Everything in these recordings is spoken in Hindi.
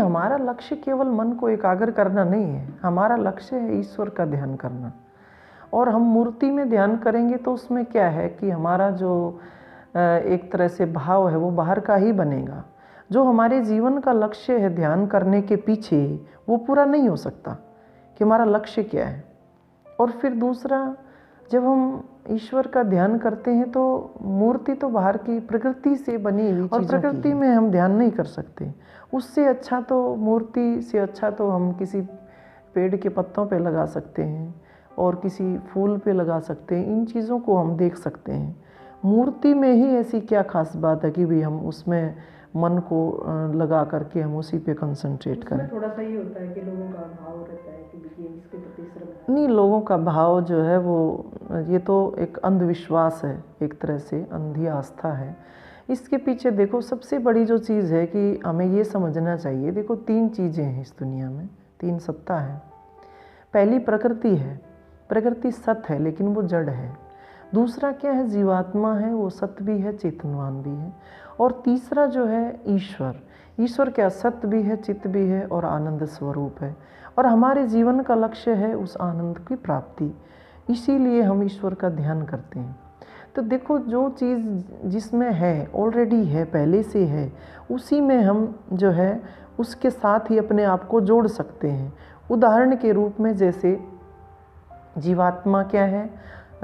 हमारा लक्ष्य केवल मन को एकाग्र करना नहीं है, हमारा लक्ष्य है ईश्वर का ध्यान करना। और हम मूर्ति में ध्यान करेंगे तो उसमें क्या है कि हमारा जो एक तरह से भाव है वो बाहर का ही बनेगा। जो हमारे जीवन का लक्ष्य है ध्यान करने के पीछे, वो पूरा नहीं हो सकता कि हमारा लक्ष्य क्या है। और फिर दूसरा, जब हम ईश्वर का ध्यान करते हैं तो मूर्ति तो बाहर की प्रकृति से बनी हुई चीज़ों की, और प्रकृति में हम ध्यान नहीं कर सकते। उससे अच्छा तो, मूर्ति से अच्छा तो हम किसी पेड़ के पत्तों पे लगा सकते हैं और किसी फूल पे लगा सकते हैं। इन चीज़ों को हम देख सकते हैं। मूर्ति में ही ऐसी क्या खास बात है कि भी हम उसमें मन को लगा करके हम उसी पे कंसंट्रेट करें। थोड़ा सा ही होता है कि लोगों का भाव रहता है कि इसके प्रति श्रद्धा। नहीं, लोगों का भाव जो है वो, ये तो एक अंधविश्वास है, एक तरह से अंधी आस्था है। इसके पीछे देखो सबसे बड़ी जो चीज़ है कि हमें ये समझना चाहिए। देखो 3 चीज़ें हैं इस दुनिया में, 3 सत्ता है। पहली प्रकृति है, प्रकृति सत्य है लेकिन वो जड़ है। दूसरा क्या है, जीवात्मा है, वो सत्य भी है, चेतनवान भी है। और तीसरा जो है ईश्वर, ईश्वर क्या सत्य भी है, चित्त भी है और आनंद स्वरूप है। और हमारे जीवन का लक्ष्य है उस आनंद की प्राप्ति, इसीलिए हम ईश्वर का ध्यान करते हैं। तो देखो जो चीज़ जिसमें है, ऑलरेडी है, पहले से है, उसी में हम जो है उसके साथ ही अपने आप को जोड़ सकते हैं। उदाहरण के रूप में जैसे जीवात्मा क्या है,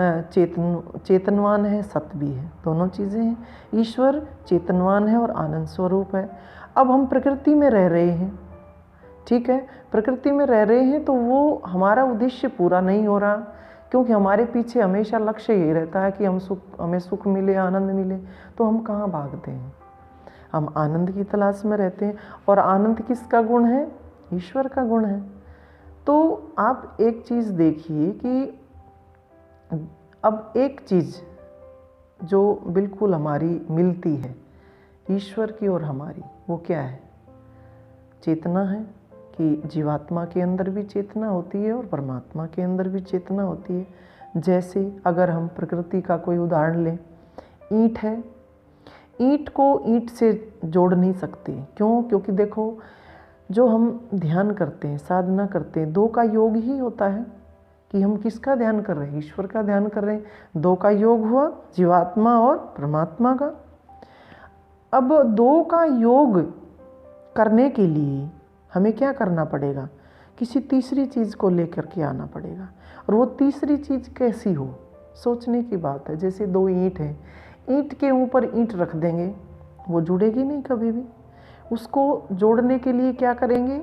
चेतनवान है, सत्य भी है, दोनों चीज़ें हैं। ईश्वर चेतनवान है और आनंद स्वरूप है। अब हम प्रकृति में रह रहे हैं, ठीक है, प्रकृति में रह रहे हैं तो वो हमारा उद्देश्य पूरा नहीं हो रहा, क्योंकि हमारे पीछे हमेशा लक्ष्य यही रहता है कि हमें सुख मिले, आनंद मिले। तो हम कहाँ भागते हैं, हम आनंद की तलाश में रहते हैं। और आनंद किसका गुण है, ईश्वर का गुण है। तो आप एक चीज़ देखिए कि अब एक चीज़ जो बिल्कुल हमारी मिलती है ईश्वर की और हमारी, वो क्या है, चेतना है। कि जीवात्मा के अंदर भी चेतना होती है और परमात्मा के अंदर भी चेतना होती है। जैसे अगर हम प्रकृति का कोई उदाहरण लें, ईंट है, ईंट को ईंट से जोड़ नहीं सकते। क्यों? क्योंकि देखो जो हम ध्यान करते हैं, साधना करते हैं, 2 का योग ही होता है कि हम किसका ध्यान कर रहे हैं, ईश्वर का ध्यान कर रहे हैं। 2 का योग हुआ, जीवात्मा और परमात्मा का। अब 2 का योग करने के लिए हमें क्या करना पड़ेगा, किसी तीसरी चीज़ को लेकर के आना पड़ेगा। और वो तीसरी चीज़ कैसी हो, सोचने की बात है। जैसे 2 ईंट हैं, ईंट के ऊपर ईंट रख देंगे, वो जुड़ेगी नहीं कभी भी। उसको जोड़ने के लिए क्या करेंगे,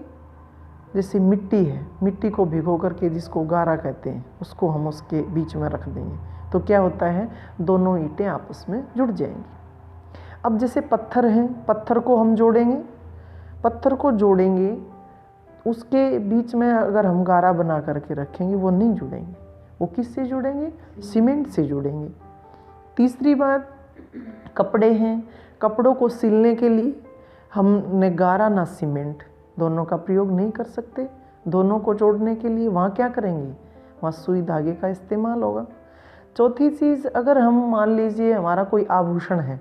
जैसे मिट्टी है, मिट्टी को भिगो करके, जिसको गारा कहते हैं, उसको हम उसके बीच में रख देंगे तो क्या होता है, दोनों ईंटें आपस में जुड़ जाएंगी। अब जैसे पत्थर हैं, पत्थर को हम जोड़ेंगे, पत्थर को जोड़ेंगे, उसके बीच में अगर हम गारा बना करके रखेंगे वो नहीं जुड़ेंगे। वो किससे जुड़ेंगे, सीमेंट से जुड़ेंगे। तीसरी बात, कपड़े हैं, कपड़ों को सिलने के लिए हमने गारा ना सीमेंट, दोनों का प्रयोग नहीं कर सकते। दोनों को जोड़ने के लिए वहाँ क्या करेंगे, वहाँ सुई धागे का इस्तेमाल होगा। चौथी चीज़, अगर हम मान लीजिए हमारा कोई आभूषण है,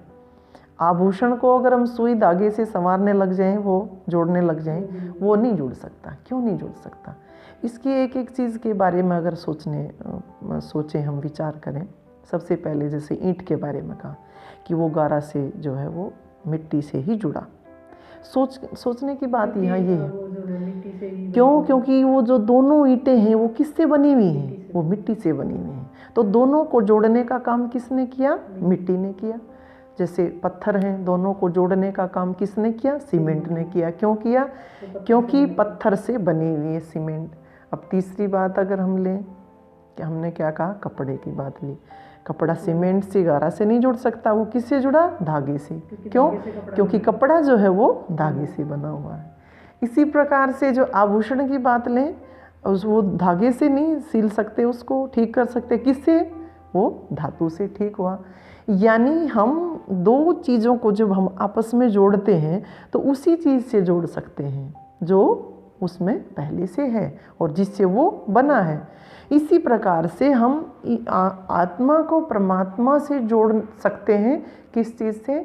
आभूषण को अगर हम सुई धागे से संवारने लग जाएं, वो जोड़ने लग जाएं, वो नहीं जुड़ सकता। क्यों नहीं जुड़ सकता, इसकी एक एक चीज़ के बारे में अगर सोचें हम, विचार करें। सबसे पहले जैसे ईंट के बारे में कहा कि वो गारा से जो है वो मिट्टी से ही जुड़ा। सोचने की बात यहाँ ये है, क्यों, क्योंकि वो जो दोनों ईंटें हैं वो किससे बनी हुई हैं, वो मिट्टी से बनी हुई हैं। तो दोनों को जोड़ने का काम किसने किया, मिट्टी ने किया। जैसे पत्थर हैं, दोनों को जोड़ने का काम किसने किया, सीमेंट ने किया। क्यों किया, क्योंकि पत्थर से बनी हुई है सीमेंट। अब तीसरी बात अगर हम लें कि हमने क्या कहा, कपड़े की बात ली। कपड़ा सीमेंट से, गारा से नहीं जुड़ सकता, वो किससे जुड़ा, धागे से। क्यों, क्योंकि कपड़ा जो है वो धागे से बना हुआ है। इसी प्रकार से जो आभूषण की बात लें, वो धागे से नहीं सिल सकते, उसको ठीक कर सकते, किससे, वो धातु से ठीक हुआ। यानी हम 2 चीज़ों को जब हम आपस में जोड़ते हैं तो उसी चीज़ से जोड़ सकते हैं जो उसमें पहले से है और जिससे वो बना है। इसी प्रकार से हम आत्मा को परमात्मा से जोड़ सकते हैं। किस चीज़ से,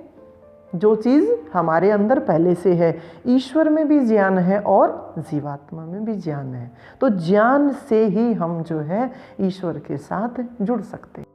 जो चीज़ हमारे अंदर पहले से है। ईश्वर में भी ज्ञान है और जीवात्मा में भी ज्ञान है। तो ज्ञान से ही हम जो है ईश्वर के साथ जुड़ सकते हैं।